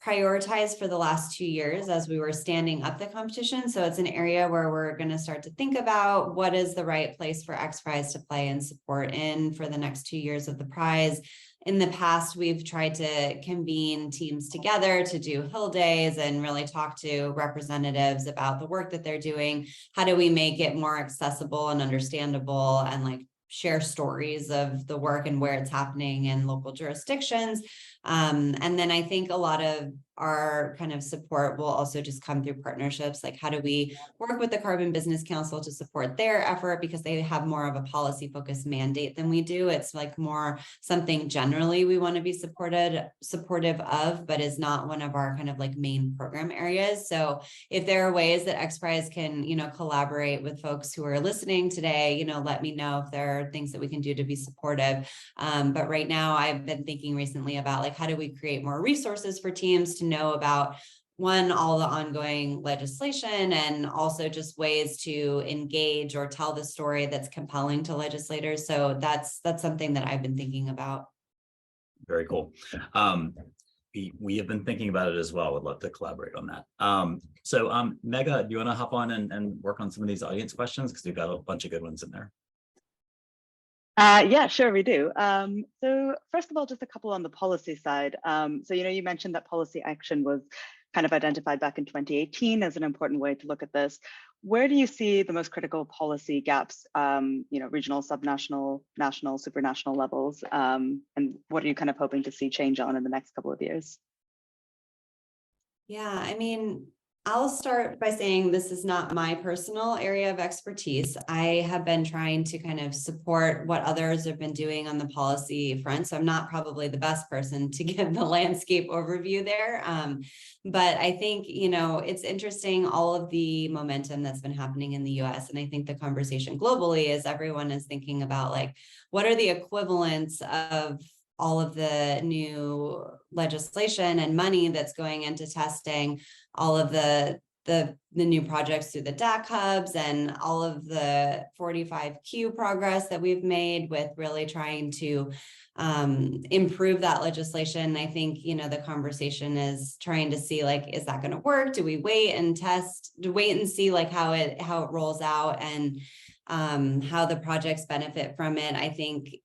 prioritized for the last 2 years as we were standing up the competition. So it's an area where we're going to start to think about what is the right place for XPRIZE to play and support in for the next 2 years of the prize. In the past, we've tried to convene teams together to do Hill Days and really talk to representatives about the work that they're doing. How do we make it more accessible and understandable, and like share stories of the work and where it's happening in local jurisdictions. And then I think a lot of our kind of support will also just come through partnerships. Like, how do we work with the Carbon Business Council to support their effort, because they have more of a policy focused mandate than we do. It's like more something generally we want to be supportive of, but is not one of our kind of like main program areas. So if there are ways that XPRIZE can, you know, collaborate with folks who are listening today, you know, let me know if there are things that we can do to be supportive. But right now I've been thinking recently about like, how do we create more resources for teams to know about, one, all the ongoing legislation, and also just ways to engage or tell the story that's compelling to legislators. So that's something that I've been thinking about. Very cool. We have been thinking about it as well. Would love to collaborate on that. So Mega, do you want to hop on and work on some of these audience questions? Because we've got a bunch of good ones in there. Yeah, sure, we do. So first of all, just a couple on the policy side. So, you know, you mentioned that policy action was kind of identified back in 2018 as an important way to look at this. Where do you see the most critical policy gaps, you know, regional, subnational, national, supranational levels? And what are you kind of hoping to see change on in the next couple of years? Yeah, I mean, I'll start by saying this is not my personal area of expertise. I have been trying to kind of support what others have been doing on the policy front. So I'm not probably the best person to give the landscape overview there. But I think, you know, it's interesting, all of the momentum that's been happening in the US. And I think the conversation globally is everyone is thinking about like, what are the equivalents of all of the new legislation and money that's going into testing, all of the new projects through the DAC hubs, and all of the 45Q progress that we've made with really trying to improve that legislation. I think, you know, the conversation is trying to see like, is that going to work? Do we wait and test, to wait and see like how it rolls out, and how the projects benefit from it? I think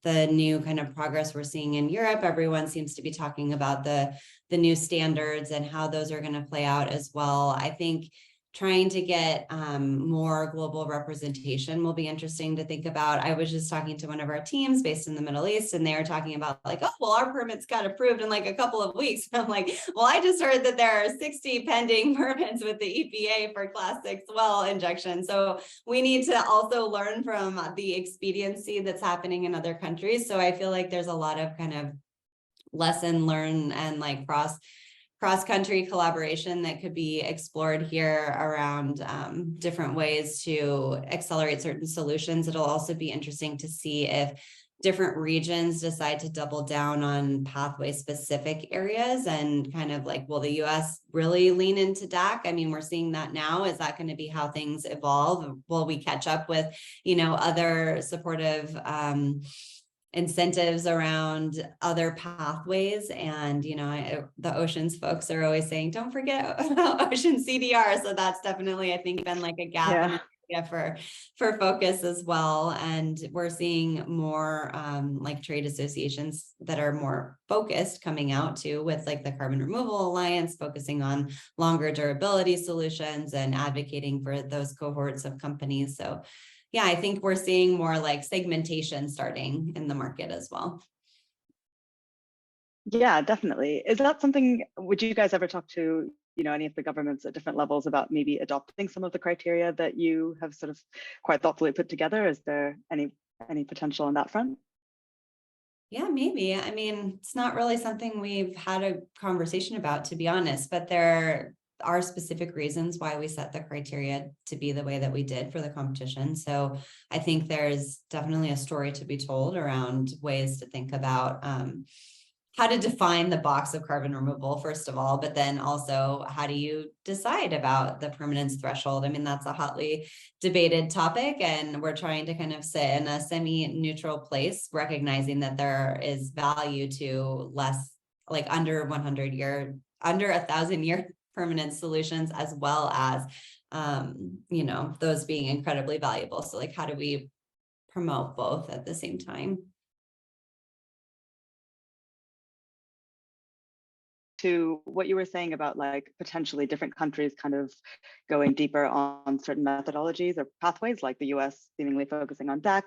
the new kind of progress we're seeing in Europe. Everyone seems to be talking about the new standards and how those are going to play out as well. I think trying to get more global representation will be interesting to think about. I was just talking to one of our teams based in the Middle East, and they were talking about like, oh, well, our permits got approved in like a couple of weeks. And I'm like, well, I just heard that there are 60 pending permits with the EPA for Class 6 well injection. So we need to also learn from the expediency that's happening in other countries. So I feel like there's a lot of kind of lesson learned and like cross-country collaboration that could be explored here around different ways to accelerate certain solutions. It'll also be interesting to see if different regions decide to double down on pathway specific areas and kind of like, will the US really lean into DAC? I mean, we're seeing that now. Is that going to be how things evolve? Will we catch up with, other supportive incentives around other pathways? And the oceans folks are always saying, don't forget ocean CDR. So that's definitely, I think, been like a gap for focus as well. And we're seeing more like trade associations that are more focused coming out too, with like the Carbon Removal Alliance focusing on longer durability solutions and advocating for those cohorts of companies. So yeah, I think we're seeing more like segmentation starting in the market as well. Yeah, definitely. Is that something, would you guys ever talk to, any of the governments at different levels about maybe adopting some of the criteria that you have sort of quite thoughtfully put together? Is there any potential on that front? Yeah, maybe. I mean, it's not really something we've had a conversation about, to be honest, but there are specific reasons why we set the criteria to be the way that we did for the competition. So I think there's definitely a story to be told around ways to think about how to define the box of carbon removal, first of all, but then also how do you decide about the permanence threshold? I mean, that's a hotly debated topic, and we're trying to kind of sit in a semi-neutral place, recognizing that there is value to less, like under 1,000-year permanent solutions, as well as, those being incredibly valuable. So like, how do we promote both at the same time? To what you were saying about like potentially different countries kind of going deeper on certain methodologies or pathways, like the US seemingly focusing on DAC.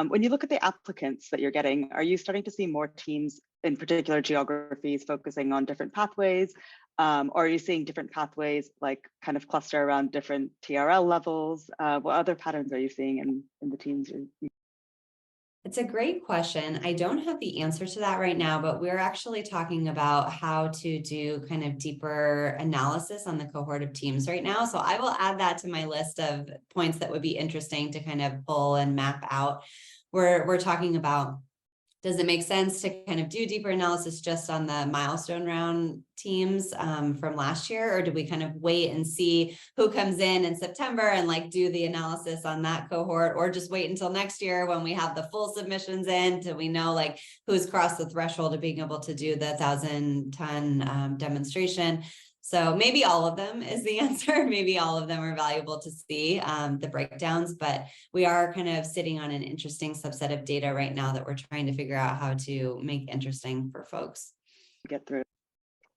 When you look at the applicants that you're getting, are you starting to see more teams in particular geographies focusing on different pathways? Or are you seeing different pathways like kind of cluster around different TRL levels? What other patterns are you seeing in the teams? It's a great question. I don't have the answer to that right now, but we're actually talking about how to do kind of deeper analysis on the cohort of teams right now. So I will add that to my list of points that would be interesting to kind of pull and map out. We're talking about, does it make sense to kind of do deeper analysis just on the milestone round teams from last year? Or do we kind of wait and see who comes in September and like do the analysis on that cohort, or just wait until next year when we have the full submissions in, till we know like who's crossed the threshold of being able to do the 1,000-ton demonstration? So maybe all of them is the answer. Maybe all of them are valuable to see the breakdowns, but we are kind of sitting on an interesting subset of data right now that we're trying to figure out how to make interesting for folks. Get through.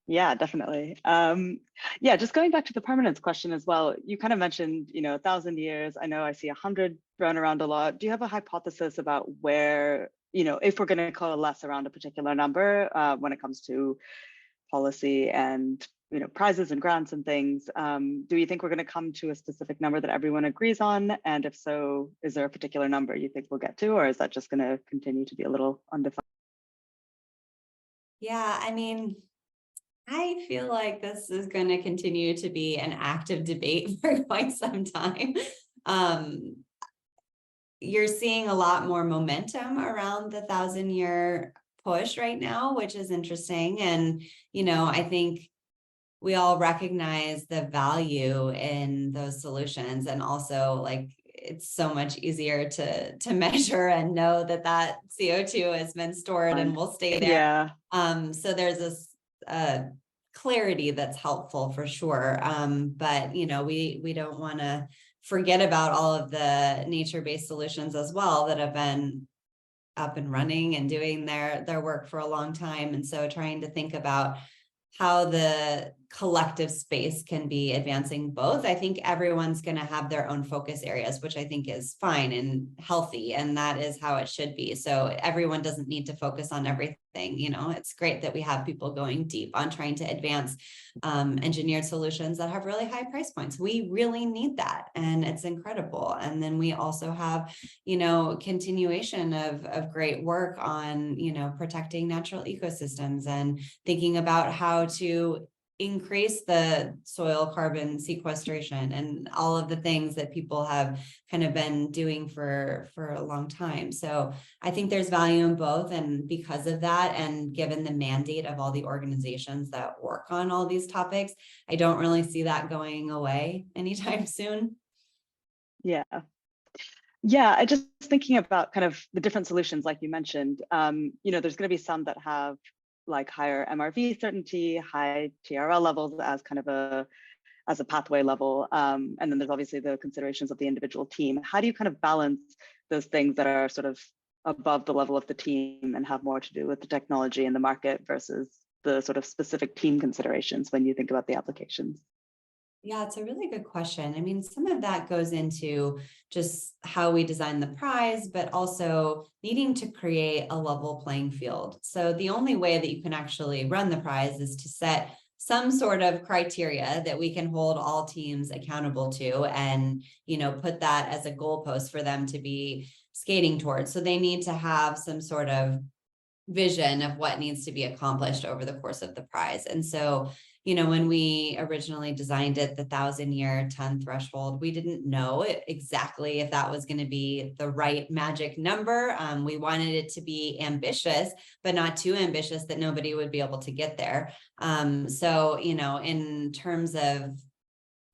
Yeah, definitely. Yeah, just going back to the permanence question as well, you kind of mentioned, 1,000 years. I know I see 100 thrown around a lot. Do you have a hypothesis about where, if we're going to coalesce around a particular number when it comes to policy and prizes and grants and things? Do you think we're going to come to a specific number that everyone agrees on? And if so, is there a particular number you think we'll get to, or is that just going to continue to be a little undefined? Yeah, I mean, I feel like this is going to continue to be an active debate for quite some time. You're seeing a lot more momentum around the 1,000-year push right now, which is interesting. And, I think we all recognize the value in those solutions, and also like it's so much easier to measure and know that CO2 has been stored and will stay there. Yeah. So there's this clarity that's helpful for sure. But we don't want to forget about all of the nature-based solutions as well that have been up and running and doing their work for a long time. And so trying to think about how the collective space can be advancing both. I think everyone's going to have their own focus areas, which I think is fine and healthy, and that is how it should be. So everyone doesn't need to focus on everything. It's great that we have people going deep on trying to advance engineered solutions that have really high price points. We really need that, and it's incredible. And then we also have, continuation of great work on, protecting natural ecosystems and thinking about how to increase the soil carbon sequestration and all of the things that people have kind of been doing for a long time. So I think there's value in both. And because of that, and given the mandate of all the organizations that work on all these topics, I don't really see that going away anytime soon. Yeah. Yeah, I just thinking about kind of the different solutions, like you mentioned, there's going to be some that have like higher MRV certainty, high TRL levels as kind of a pathway level. And then there's obviously the considerations of the individual team. How do you kind of balance those things that are sort of above the level of the team and have more to do with the technology and the market versus the sort of specific team considerations when you think about the applications? Yeah, it's a really good question. I mean, some of that goes into just how we design the prize, but also needing to create a level playing field. So the only way that you can actually run the prize is to set some sort of criteria that we can hold all teams accountable to and, put that as a goalpost for them to be skating towards. So they need to have some sort of vision of what needs to be accomplished over the course of the prize. And so, when we originally designed it, the 1,000-year ton threshold, we didn't know exactly if that was going to be the right magic number. We wanted it to be ambitious, but not too ambitious that nobody would be able to get there. So, in terms of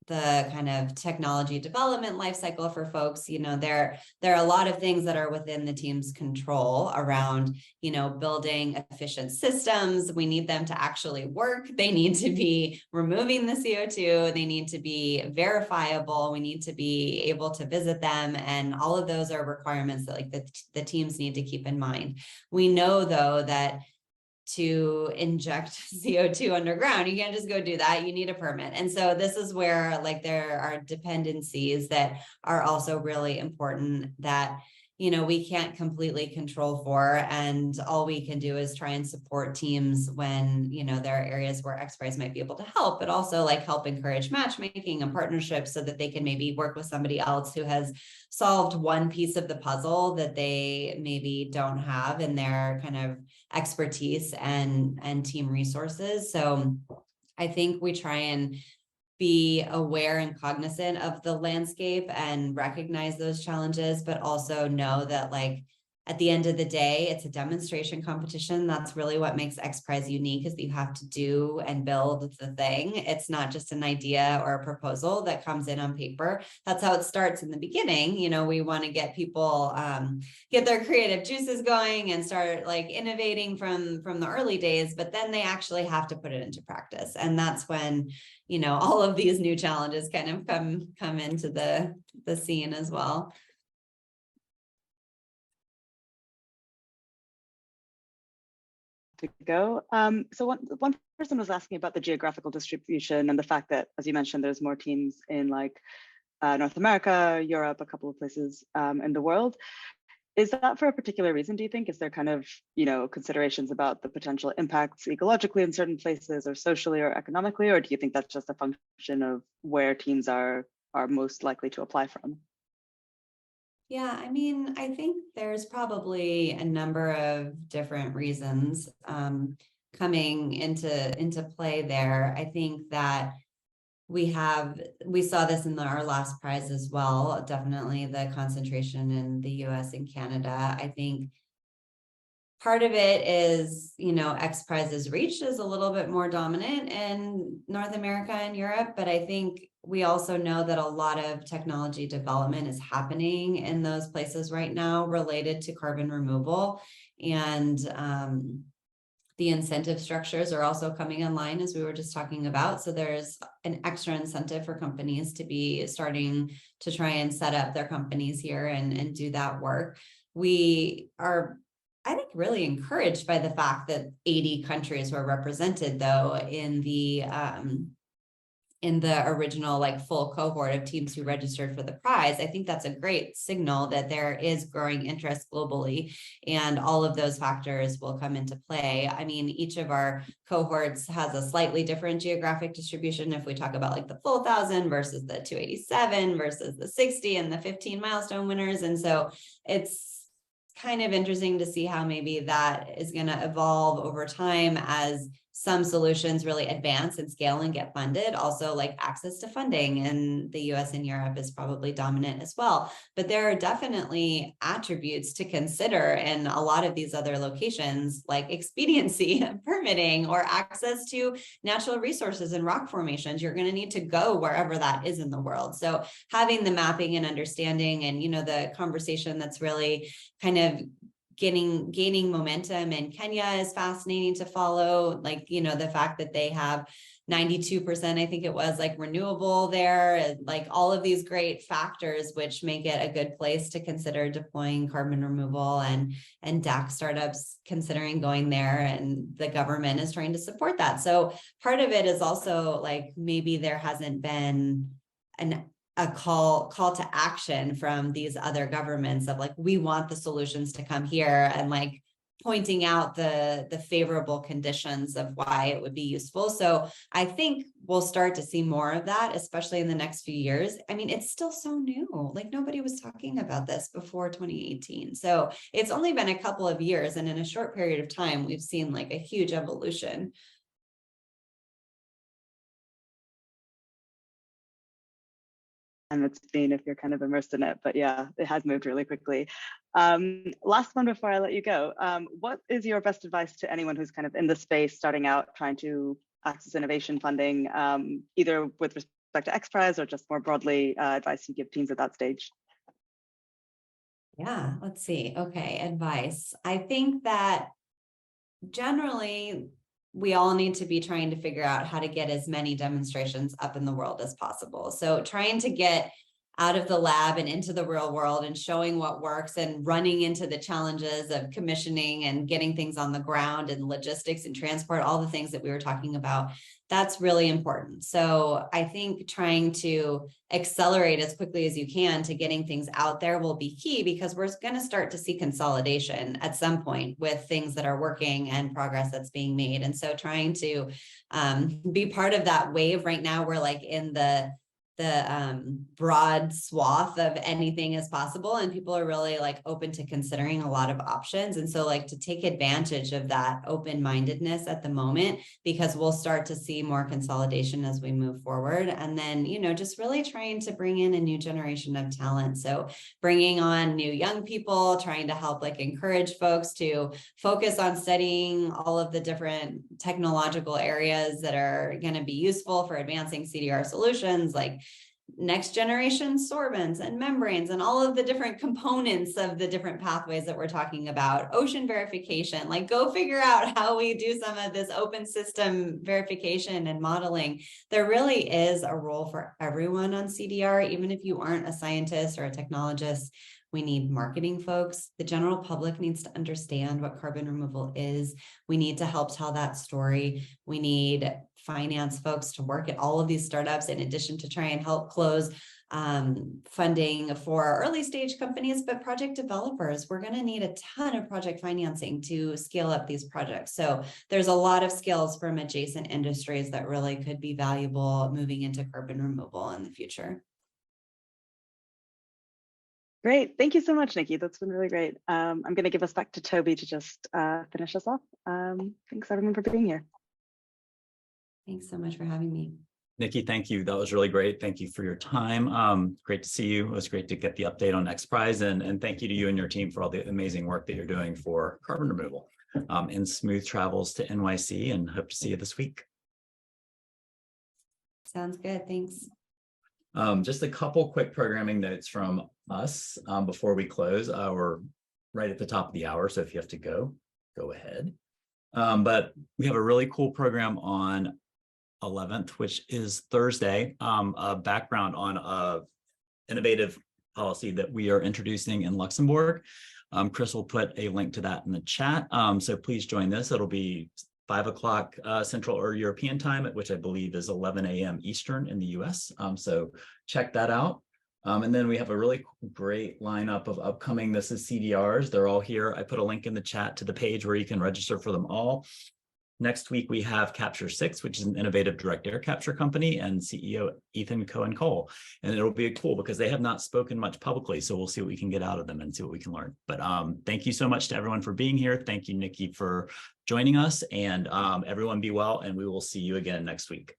the kind of technology development lifecycle for folks, there are a lot of things that are within the team's control around, building efficient systems. We need them to actually work. They need to be removing the CO2. They need to be verifiable. We need to be able to visit them. And all of those are requirements that the teams need to keep in mind. We know, though, that to inject CO2 underground, you can't just go do that. You need a permit. And so this is where there are dependencies that are also really important that, we can't completely control for. And all we can do is try and support teams when, there are areas where XPRIZE might be able to help, but also help encourage matchmaking and partnerships so that they can maybe work with somebody else who has solved one piece of the puzzle that they maybe don't have in their kind of expertise and team resources. So I think we try and be aware and cognizant of the landscape and recognize those challenges, but also know that at the end of the day, it's a demonstration competition. That's really what makes XPRIZE unique, is that you have to do and build the thing. It's not just an idea or a proposal that comes in on paper. That's how it starts in the beginning. We want to get people get their creative juices going and start innovating from the early days, but then they actually have to put it into practice. And that's when, all of these new challenges kind of come into the scene as well. To go. So one person was asking about the geographical distribution and the fact that, as you mentioned, there's more teams in North America, Europe, a couple of places in the world. Is that for a particular reason, do you think? Is there kind of, considerations about the potential impacts ecologically in certain places or socially or economically, or do you think that's just a function of where teams are most likely to apply from? Yeah, I mean, I think there's probably a number of different reasons coming into play there. I think that we saw this in our last prize as well. Definitely the concentration in the US and Canada. I think part of it is, XPRIZE's reach is a little bit more dominant in North America and Europe, but I think we also know that a lot of technology development is happening in those places right now related to carbon removal. And the incentive structures are also coming online, as we were just talking about. So there's an extra incentive for companies to be starting to try and set up their companies here and do that work. We are I think really encouraged by the fact that 80 countries were represented, though, in the original like full cohort of teams who registered for the prize. I think that's a great signal that there is growing interest globally, and all of those factors will come into play. I mean, each of our cohorts has a slightly different geographic distribution. If we talk about like the full 1,000 versus the 287 versus the 60 and the 15 milestone winners. And so it's kind of interesting to see how maybe that is going to evolve over time as some solutions really advance and scale and get funded. Also, like access to funding in the US and Europe is probably dominant as well. But there are definitely attributes to consider in a lot of these other locations, like expediency, permitting, or access to natural resources and rock formations. You're going to need to go wherever that is in the world. So having the mapping and understanding and, the conversation that's really kind of gaining momentum in Kenya is fascinating to follow. Like, the fact that they have 92%, I think it was, like renewable there, and like all of these great factors, which make it a good place to consider deploying carbon removal, and DAC startups considering going there, and the government is trying to support that. So part of it is also like, maybe there hasn't been a call to action from these other governments of like, we want the solutions to come here, and like pointing out the favorable conditions of why it would be useful. So I think we'll start to see more of that, especially in the next few years. I mean, it's still so new. Like, nobody was talking about this before 2018. So it's only been a couple of years, and in a short period of time, we've seen like a huge evolution. And it's been, if you're kind of immersed in it, but yeah, it has moved really quickly. Last one before I let you go. What is your best advice to anyone who's kind of in the space, starting out, trying to access innovation funding, either with respect to XPRIZE or just more broadly, advice you give teams at that stage? Yeah, let's see. Okay, advice. I think that generally, we all need to be trying to figure out how to get as many demonstrations up in the world as possible. So trying to get out of the lab and into the real world and showing what works, and running into the challenges of commissioning and getting things on the ground and logistics and transport, all the things that we were talking about, that's really important. So I think trying to accelerate as quickly as you can to getting things out there will be key, because we're going to start to see consolidation at some point with things that are working and progress that's being made. And so trying to be part of that wave. Right now, we're like in the broad swath of anything is possible, and people are really like open to considering a lot of options. And so like to take advantage of that open-mindedness at the moment, because we'll start to see more consolidation as we move forward. And then, just really trying to bring in a new generation of talent. So bringing on new young people, trying to help like encourage folks to focus on studying all of the different technological areas that are going to be useful for advancing CDR solutions, like next generation sorbents and membranes and all of the different components of the different pathways that we're talking about. Ocean verification, like go figure out how we do some of this open system verification and modeling. There really is a role for everyone on CDR, even if you aren't a scientist or a technologist. We need marketing folks. The general public needs to understand what carbon removal is. We need to help tell that story. We need finance folks to work at all of these startups, in addition to try and help close funding for early stage companies, but project developers. We're going to need a ton of project financing to scale up these projects. So there's a lot of skills from adjacent industries that really could be valuable moving into carbon removal in the future. Great. Thank you so much, Nikki. That's been really great. I'm going to give us back to Toby to just finish us off. Thanks everyone for being here. Thanks so much for having me. Nikki, thank you. That was really great. Thank you for your time. Great to see you. It was great to get the update on XPRIZE, and thank you to you and your team for all the amazing work that you're doing for carbon removal. And smooth travels to NYC, and hope to see you this week. Sounds good. Thanks. Just a couple quick programming notes from us before we close. We're right at the top of the hour, so if you have to go ahead. But we have a really cool program on 11th, which is Thursday, a background on a innovative policy that we are introducing in Luxembourg. Chris will put a link to that in the chat. So please join this. It'll be 5 o'clock Central or European time, which I believe is 11 a.m. Eastern in the US. So check that out. And then we have a really great lineup of upcoming This Is CDRs. They're all here. I put a link in the chat to the page where you can register for them all. Next week, we have Capture 6, which is an innovative direct air capture company, and CEO Ethan Cohen-Cole. And it'll be cool because they have not spoken much publicly. So we'll see what we can get out of them and see what we can learn. But thank you so much to everyone for being here. Thank you, Nikki, for joining us. And everyone be well, and we will see you again next week.